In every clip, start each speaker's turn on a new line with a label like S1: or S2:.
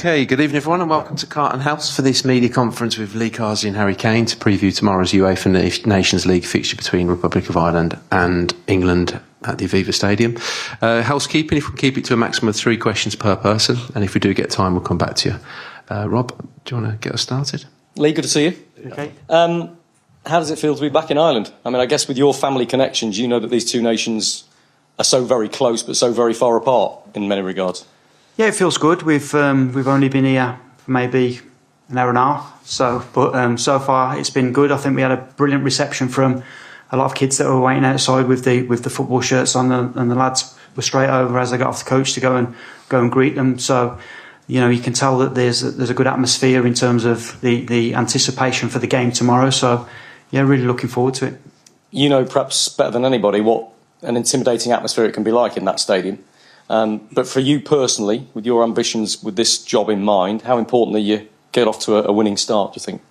S1: Okay, good evening everyone and welcome to Carlton House for this media conference with Lee Carsley and Harry Kane to preview tomorrow's UEFA Nations League fixture between Republic of Ireland and England at the Aviva Stadium. Housekeeping, if we can keep it to a maximum of 3 questions per person, and if we do get time we'll come back to you. Rob, do you want to get us started?
S2: Lee, good to see you.
S1: Okay.
S2: How does it feel to be back in Ireland? I mean, I guess with your family connections, you know that these two nations are so very close but so very far apart in many regards.
S3: Yeah, it feels good. We've only been here for maybe an hour and a half, so far it's been good. I think we had a brilliant reception from a lot of kids that were waiting outside with the football shirts on, and the lads were straight over as they got off the coach to go and greet them. So, you know, you can tell that there's a good atmosphere in terms of the anticipation for the game tomorrow. So, yeah, really looking forward to it. You know, perhaps better than anybody, what an intimidating atmosphere it can be like in that stadium. But for you personally, with your ambitions with this job in mind, how important are you get off to a winning start, do you think?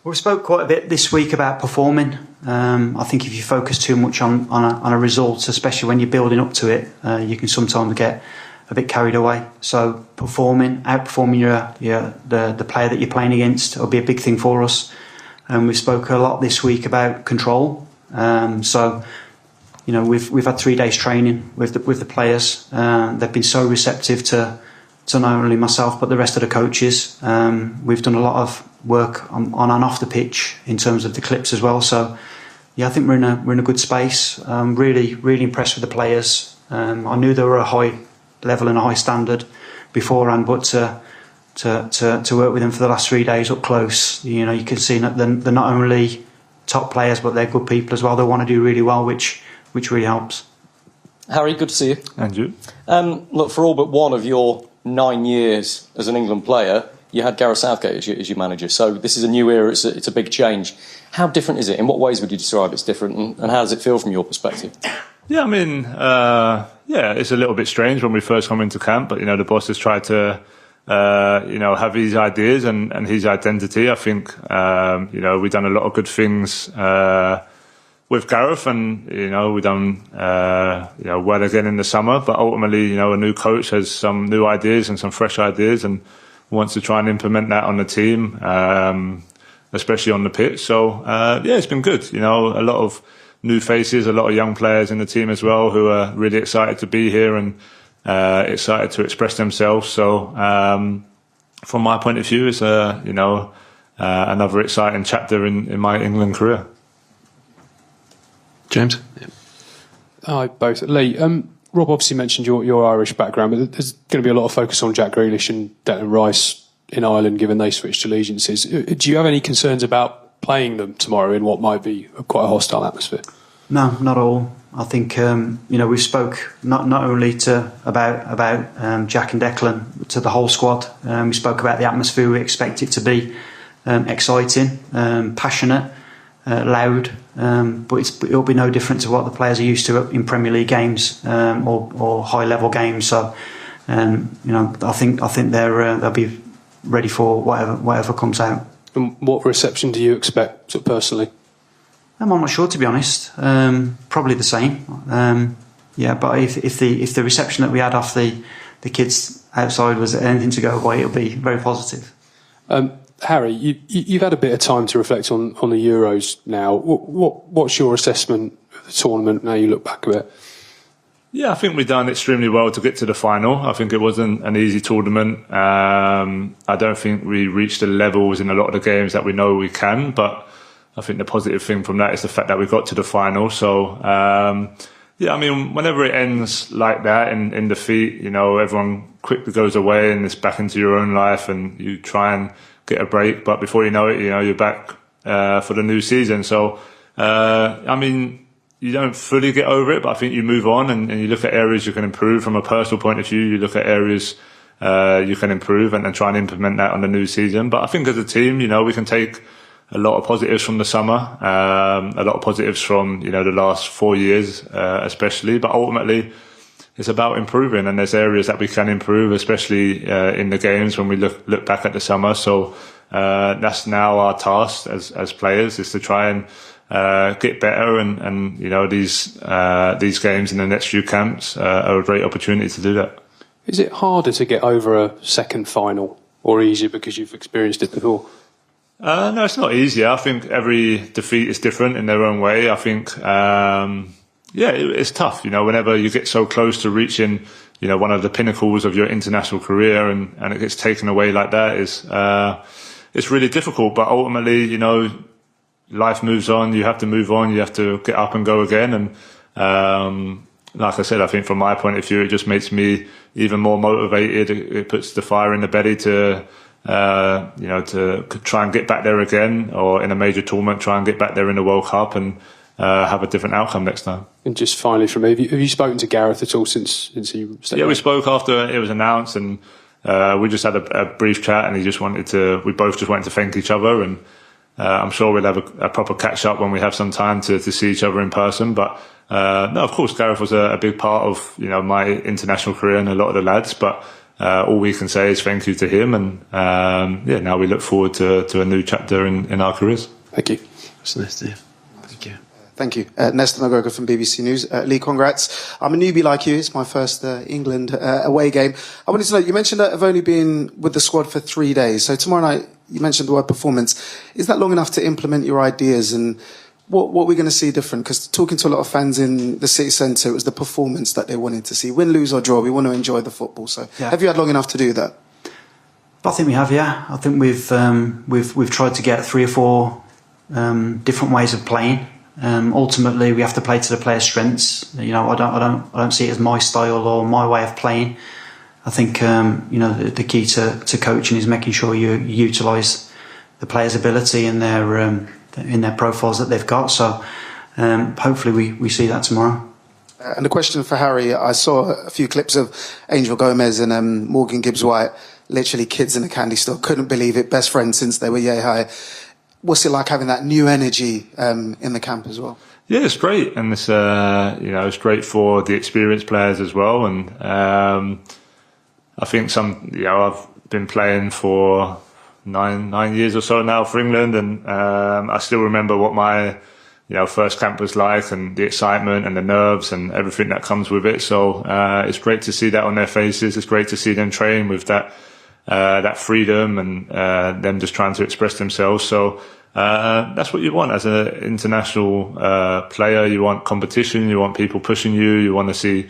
S3: Well, we spoke quite a bit this week about performing. I think if you focus too much on a result, especially when you're building up to it, you can sometimes get a bit carried away. So outperforming the player that you're playing against will be a big thing for us. And we spoke a lot this week about control. You know, we've had 3 days training with the players. They've been so receptive to not only myself but the rest of the coaches. We've done a lot of work on and off the pitch in terms of the clips as well. So yeah, I think we're in a good space. Really impressed with the players. I knew they were a high level and a high standard beforehand, but to work with them for the last 3 days up close, you know, you can see that they're not only top players but they're good people as well. They want to do really well, which really helps. Harry, good to see you.
S4: And you.
S2: Look, for all but one of your 9 years as an England player, you had Gareth Southgate as your manager. So this is a new era, it's a big change. How different is it? In what ways would you describe it's different, and how does it feel from your perspective?
S4: Yeah, I mean, it's a little bit strange when we first come into camp, but, you know, the boss has tried to, have his ideas and his identity. I think, we've done a lot of good things with Gareth, and, you know, we've done, well again in the summer, but ultimately, you know, a new coach has some new ideas and some fresh ideas and wants to try and implement that on the team, especially on the pitch. So, it's been good. You know, a lot of new faces, a lot of young players in the team as well who are really excited to be here and excited to express themselves. So, from my point of view, it's, another exciting chapter in my England career.
S1: James?
S5: Hi, both. Lee, Rob obviously mentioned your Irish background, but there's going to be a lot of focus on Jack Grealish and Declan Rice in Ireland, given they switched allegiances. Do you have any concerns about playing them tomorrow in what might be quite a hostile atmosphere?
S3: No, not at all. I think we spoke not only about Jack and Declan, to the whole squad. We spoke about the atmosphere. We expect it to be exciting, passionate, loud, but it'll be no different to what the players are used to in Premier League games or high level games. So I think they'll be ready for whatever comes out.
S5: And what reception do you expect, sort of personally?
S3: I'm not sure, to be honest. Probably the same. But if the reception that we had off the kids outside was anything to go by, it'll be very positive.
S5: Harry, you've had a bit of time to reflect on the Euros now. What's your assessment of the tournament now you look back at it?
S4: Yeah, I think we've done extremely well to get to the final. I think it wasn't an easy tournament. I don't think we reached the levels in a lot of the games that we know we can, but I think the positive thing from that is the fact that we got to the final. So, whenever it ends like that in defeat, you know, everyone quickly goes away and it's back into your own life and you try and get a break. But before you know it, you know, you're back for the new season. So, you don't fully get over it, but I think you move on and you look at areas you can improve from a personal point of view. You look at areas you can improve and try and implement that on the new season. But I think as a team, you know, we can take a lot of positives from the summer, a lot of positives from, you know, the last 4 years, especially. But ultimately, it's about improving, and there's areas that we can improve, especially in the games when we look back at the summer. So that's now our task as players, is to try and get better, and you know, these games in the next few camps are a great opportunity to do that.
S5: Is it harder to get over a second final or easier because you've experienced it before?
S4: No, it's not easy. I think every defeat is different in their own way. I think, it's tough. Whenever you get so close to reaching, one of the pinnacles of your international career, and it gets taken away like that, it's really difficult. But ultimately, life moves on. You have to move on. You have to get up and go again. And like I said, I think from my point of view, it just makes me even more motivated. It puts the fire in the belly to try and get back there again, or in a major tournament, try and get back there in the World Cup and have a different outcome next time.
S5: And just finally from me, have you spoken to Gareth at all since he stepped
S4: Yeah, we
S5: down?
S4: spoke after it was announced, and we just had a brief chat, and we both just wanted to thank each other, and I'm sure we'll have a proper catch up when we have some time to see each other in person. But no, of course, Gareth was a big part of my international career and a lot of the lads, but all we can say is thank you to him, and now we look forward to a new chapter in our careers.
S5: Thank you.
S1: That's nice to hear. Thank you.
S6: Thank you. Nestor McGregor from BBC News. Lee, congrats. I'm a newbie like you. It's my first England away game. I wanted to know, you mentioned that I've only been with the squad for 3 days. So tomorrow night, you mentioned the word performance. Is that long enough to implement your ideas, and what we're going to see different? Because talking to a lot of fans in the city centre, it was the performance that they wanted to see. Win, lose or draw, we want to enjoy the football. So have you had long enough to do that?
S3: I think we have, yeah. I think we've tried to get 3 or 4 different ways of playing. Ultimately, we have to play to the players' strengths. I don't see it as my style or my way of playing. I think the key to coaching is making sure you utilise the players' ability and their profiles that they've got. So hopefully we see that tomorrow.
S6: And a question for Harry. I saw a few clips of Angel Gomez and Morgan Gibbs-White, literally kids in a candy store. Couldn't believe it. Best friends since they were yay high. What's it like having that new energy in the camp as well?
S4: Yeah, it's great, and it's it's great for the experienced players as well. And I think I've been playing for nine years or so now for England, and I still remember what my first camp was like, and the excitement and the nerves and everything that comes with it. So it's great to see that on their faces. It's great to see them train with that freedom and them just trying to express themselves. So that's what you want as an international player. You want competition. You want people pushing you. You want to see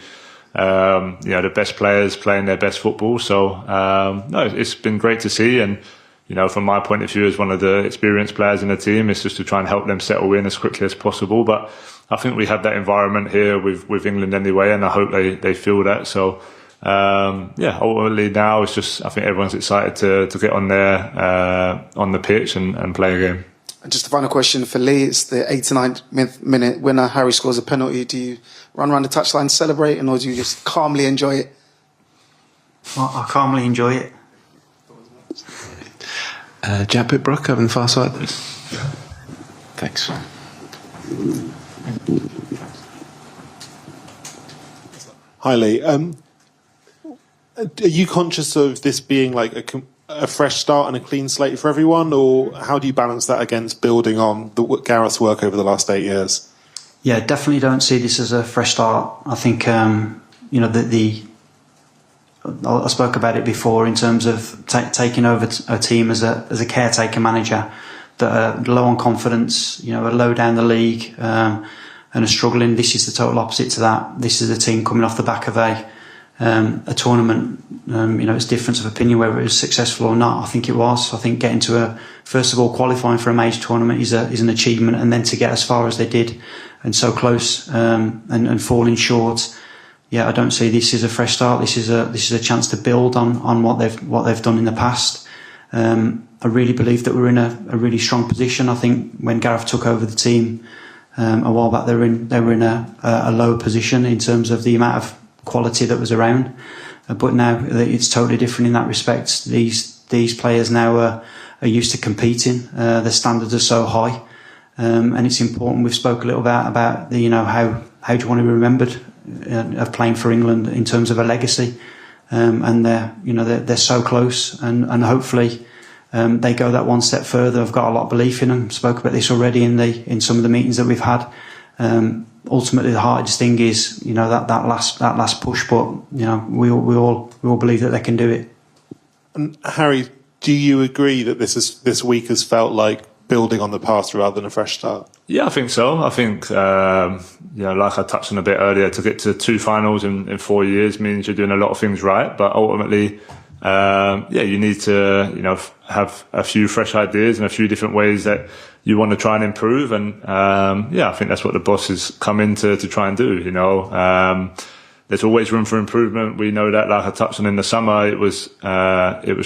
S4: the best players playing their best football. So no, it's been great to see. And from my point of view, as one of the experienced players in the team, it's just to try and help them settle in as quickly as possible. But I think we have that environment here with England anyway, and I hope they feel that. So. Ultimately now it's just, I think everyone's excited to get on there on the pitch and play a game.
S6: And just a final question for Lee. It's the 89th minute winner. Harry scores a penalty. Do you run around the touchline celebrating, or do you just calmly enjoy it?
S3: Well, I calmly enjoy it.
S1: Jack Pitbrook over on the far side. Thanks.
S7: Hi Lee. Are you conscious of this being like a fresh start and a clean slate for everyone, or how do you balance that against building on Gareth's work over the last 8 years?
S3: Yeah, definitely don't see this as a fresh start. I think I spoke about it before in terms of taking over a team as a caretaker manager that are low on confidence, are low down the league and are struggling. This is the total opposite to that. This is a team coming off the back of a tournament. It's difference of opinion whether it was successful or not. I think it was. I think getting to first of all, qualifying for a major tournament is an achievement, and then to get as far as they did and so close and falling short. Yeah, I don't see this as a fresh start. This is a chance to build on what they've done in the past. I really believe that we're in a really strong position. I think when Gareth took over the team a while back, they were in a low position in terms of the amount of quality that was around, but now it's totally different in that respect. These players now are used to competing. Their standards are so high, and it's important. We've spoke a little about how do you want to be remembered of playing for England in terms of a legacy, and they're so close, and hopefully they go that one step further. I've got a lot of belief in them. Spoke about this already in some of the meetings that we've had. Ultimately, the hardest thing is that last push, but we all believe that they can do it.
S7: And Harry, Do you agree that this week has felt like building on the past rather than a fresh start?
S4: Yeah, I think so. I think, like I touched on a bit earlier, to get to 2 finals in 4 years means you're doing a lot of things right. But ultimately, you need to, have a few fresh ideas and a few different ways that you want to try and improve. And, I think that's what the boss has come in to try and do, There's always room for improvement. We know that, like I touched on in the summer, it was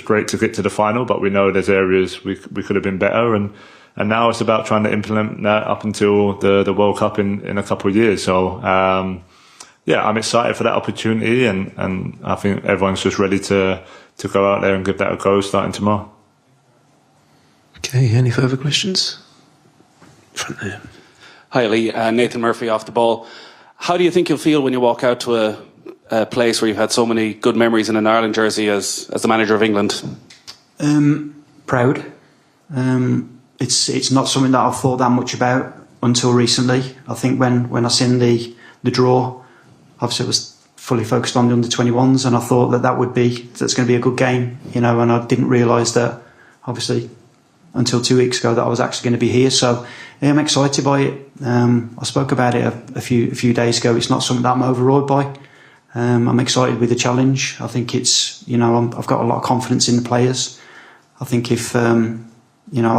S4: great to get to the final, but we know there's areas we could have been better. And now it's about trying to implement that up until the World Cup in a couple of years. So, I'm excited for that opportunity, and I think everyone's just ready to go out there and give that a go starting tomorrow.
S1: Okay, any further questions? Front there.
S8: Hi, Lee. Nathan Murphy off the ball. How do you think you'll feel when you walk out to a place where you've had so many good memories in an Ireland jersey as the manager of England?
S3: Proud. It's not something that I've thought that much about until recently. I think when I seen the draw, obviously it was fully focused on the under-21s, and I thought that's going to be a good game, and I didn't realise that, obviously, until 2 weeks ago, that I was actually going to be here. So I'm excited by it. I spoke about it a few days ago. It's not something that I'm overawed by. I'm excited with the challenge. I think it's, I've got a lot of confidence in the players. I think if I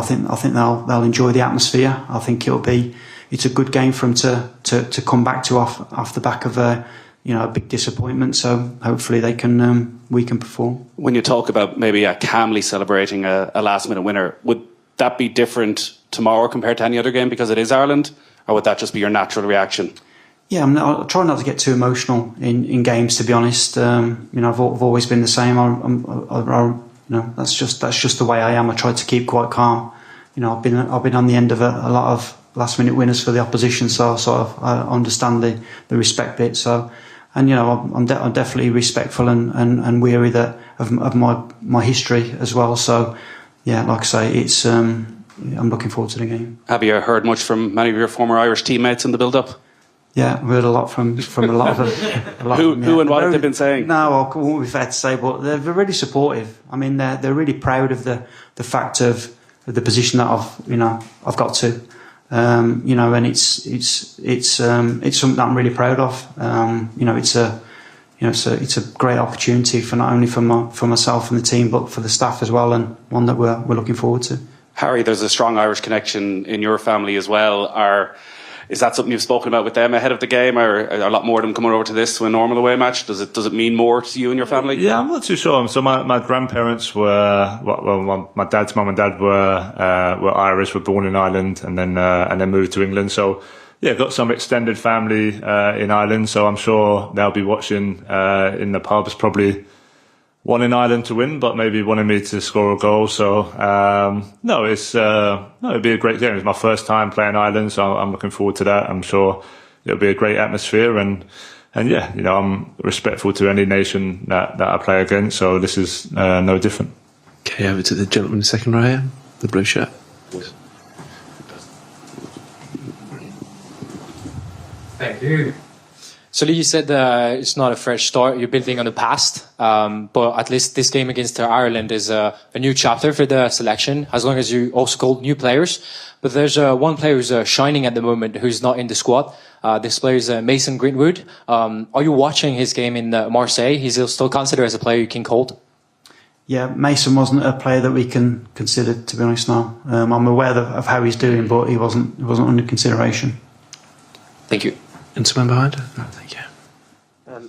S3: think they'll enjoy the atmosphere. I think it's a good game for them to come back to off the back of a big disappointment. So hopefully we can perform.
S8: When you talk about maybe calmly celebrating a last minute winner, would that be different tomorrow compared to any other game because it is Ireland, or would that just be your natural reaction?
S3: Yeah, I try not to get too emotional in games. To be honest, I've always been the same. That's just the way I am. I try to keep quite calm. I've been on the end of a lot of last minute winners for the opposition, so I understand the respect bit. So, and I'm definitely respectful and weary of my history as well. So, yeah, like I say, it's I'm looking forward to the game.
S8: Have you heard much from many of your former Irish teammates in the build-up?
S3: Yeah, I've heard a lot from a lot of them.
S8: Who and what have they been saying?
S3: No, I won't be fair to say, but they're really supportive. I mean, they're really proud of the fact of the position that I've got to. And it's something that I'm really proud of. It's a great opportunity for not only for myself and the team, but for the staff as well, and one that we're looking forward to.
S8: Harry, there's a strong Irish connection in your family as well. Is that something you've spoken about with them ahead of the game, or are a lot more of them coming over to this to a normal away match? Does it mean more to you and your family?
S4: Yeah, I'm not too sure. So my grandparents were, my dad's mum and dad were Irish, were born in Ireland, and then moved to England. So yeah, got some extended family in Ireland. So I'm sure they'll be watching in the pubs, probably wanting Ireland to win, but maybe wanting me to score a goal. So it'd be a great game. It's my first time playing Ireland, so I'm looking forward to that. I'm sure it'll be a great atmosphere, and yeah, I'm respectful to any nation that I play against. So this is no different.
S1: Okay, over to the gentleman in the second row here, the blue shirt.
S9: Thank you. So Lee, you said it's not a fresh start, you're building on the past, but at least this game against Ireland is a new chapter for the selection, as long as you also call new players. But there's one player who's shining at the moment who's not in the squad. This player is Mason Greenwood. Are you watching his game in Marseille? He's still considered as a player you can call?
S3: Yeah, Mason wasn't a player that we can consider, to be honest now. I'm aware of how he's doing, but he wasn't under consideration.
S9: Thank you.
S1: And someone behind? No, thank you.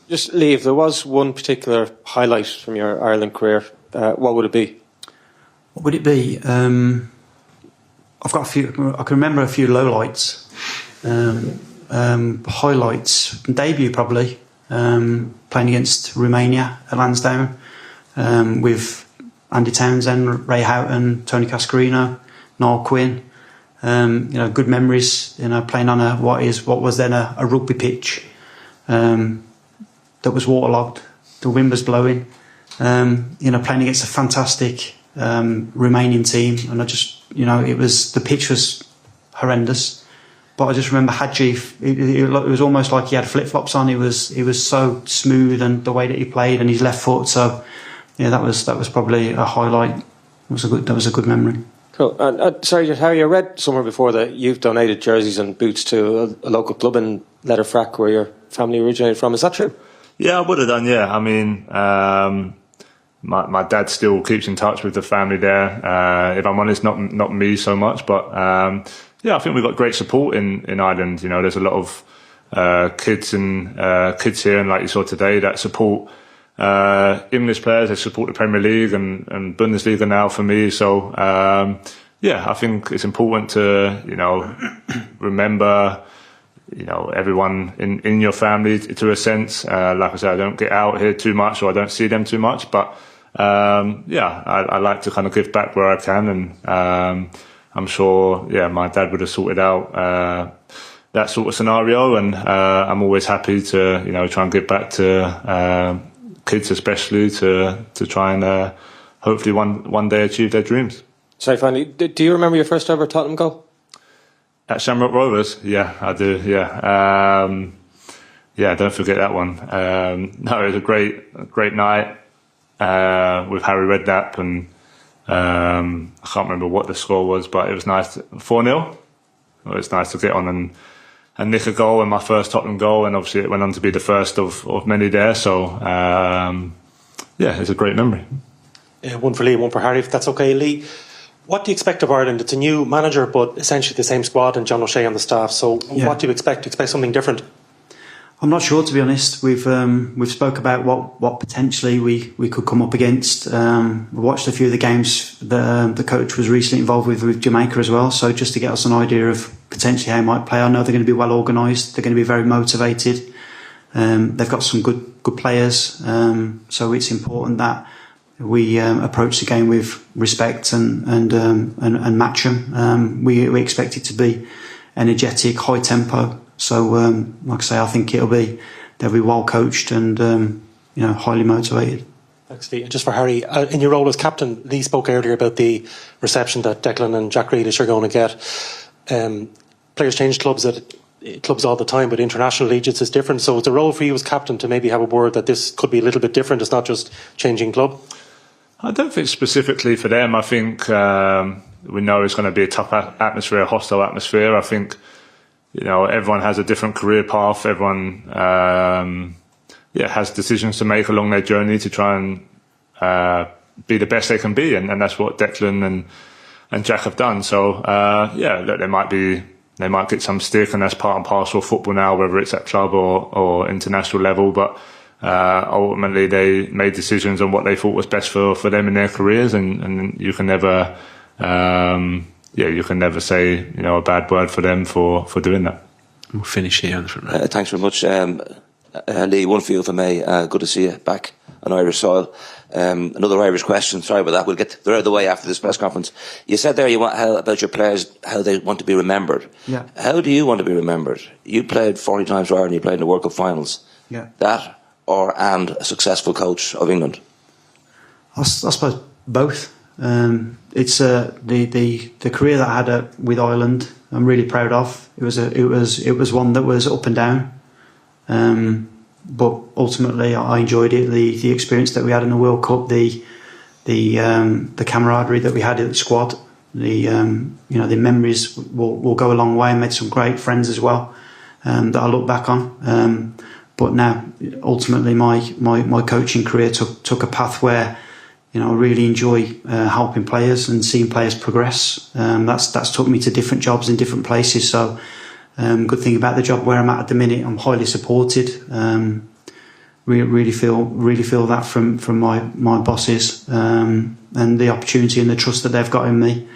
S10: Just Lee, if there was one particular highlight from your Ireland career, what would it be?
S3: What would it be? I've got a few. I can remember a few lowlights. Highlights, debut probably, playing against Romania at Lansdowne with Andy Townsend, Ray Houghton, Tony Cascarino, Niall Quinn. Good memories. Playing on what was then a rugby pitch that was waterlogged. The wind was blowing. Playing against a fantastic Romanian team, and the pitch was horrendous. But I just remember Hadji. It was almost like he had flip flops on. He was so smooth, and the way that he played, and his left foot. So yeah, that was probably a highlight. that was a good memory.
S10: Cool. Sorry, Harry, I read somewhere before that you've donated jerseys and boots to a local club in Letterfrack where your family originated from. Is that true?
S4: Yeah, I would have done. Yeah, I mean, my dad still keeps in touch with the family there. If I'm honest, not me so much, but yeah, I think we've got great support in Ireland. You know, there's a lot of kids here, and like you saw today, that support English players. They support the Premier League and Bundesliga now for me. So yeah, I think it's important to remember everyone in your family to a sense. Like I said, I don't get out here too much, or I don't see them too much, but yeah, I like to kind of give back where I can, and I'm sure my dad would have sorted out that sort of scenario, and I'm always happy to try and give back to kids, especially to try and hopefully one day achieve their dreams.
S10: Sorry, finally, do you remember your first ever Tottenham goal?
S4: At Shamrock Rovers, yeah, I do. Yeah, don't forget that one. No, it was a great night with Harry Redknapp, and I can't remember what the score was, but it was nice. 4-0. It was nice to get on and nick a goal, and my first Tottenham goal, and obviously it went on to be the first of many there. So yeah, it's a great memory.
S11: One for Lee, one for Harry, if that's okay. Lee, what do you expect of Ireland? It's a new manager, but essentially the same squad, and John O'Shea on the staff. So what do you expect? Do you expect something different?
S3: I'm not sure, to be honest. We've spoke about what potentially we could come up against. We watched a few of the games that the coach was recently involved with Jamaica as well. So just to get us an idea of potentially how he might play. I know they're going to be well organised. They're going to be very motivated. They've got some good players. So it's important that we approach the game with respect and match them. We expect it to be energetic, high tempo. So, like I say, I think they'll be well coached and highly motivated.
S11: Thanks, Lee. And just for Harry, in your role as captain, Lee spoke earlier about the reception that Declan and Jack Grealish are going to get. Players change clubs all the time, but international allegiance is different. So, it's a role for you as captain to maybe have a word that this could be a little bit different. It's not just changing club.
S4: I don't think specifically for them. I think we know it's going to be a tough atmosphere, a hostile atmosphere. I think everyone has a different career path. Everyone has decisions to make along their journey to try and be the best they can be, and that's what Declan and Jack have done. So look, they might get some stick, and that's part and parcel of football now, whether it's at club or international level. But ultimately, they made decisions on what they thought was best for them in their careers, and you can never. You can never say a bad word for them for doing that.
S1: We'll finish here on the front row.
S12: Thanks very much, Lee. One for you, if I may. Good to see you back on Irish soil. Another Irish question. Sorry about that. We'll get they're out of the way after this press conference. You said there about your players, how they want to be remembered.
S3: Yeah.
S12: How do you want to be remembered? You played 40 times for Ireland. You played in the World Cup finals.
S3: Yeah.
S12: That and a successful coach of England.
S3: I suppose both. It's the career that I had with Ireland. I'm really proud of. It was one that was up and down, but ultimately I enjoyed it. The experience that we had in the World Cup, the camaraderie that we had in the squad, the memories will go a long way. I made some great friends as well that I look back on. But now, ultimately, my coaching career took a path where. I really enjoy helping players and seeing players progress. That's took me to different jobs in different places. So, good thing about the job where I'm at the minute, I'm highly supported. Really feel that from my bosses and the opportunity and the trust that they've got in me.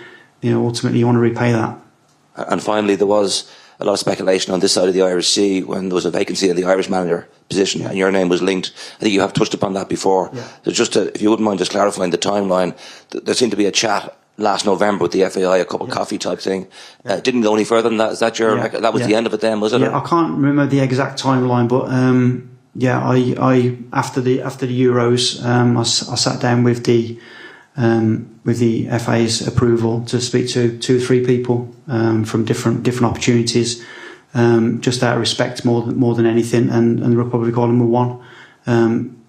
S3: Ultimately, you want to repay that.
S12: And finally, there was a lot of speculation on this side of the Irish Sea when there was a vacancy in the Irish manager position, and your name was linked. I think you have touched upon that before. Yeah. So just if you wouldn't mind just clarifying the timeline, there seemed to be a chat last November with the FAI, a cup of coffee type thing. Didn't go any further than that. Is that that was the end of it then, was it?
S3: Yeah, I can't remember the exact timeline, but I after the Euros, I sat down with the FA's approval to speak to 2 or 3 people from different opportunities, just out of respect more than anything, and the Republic of Ireland were one.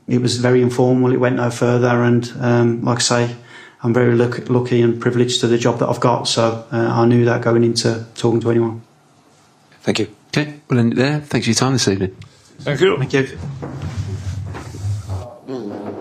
S3: It was very informal. It went no further, and like I say, I'm very lucky and privileged to the job that I've got. So I knew that going into talking to anyone.
S12: Thank you.
S1: Okay, we'll end it there. Thanks for your time this evening.
S4: Thank you.
S3: Thank you.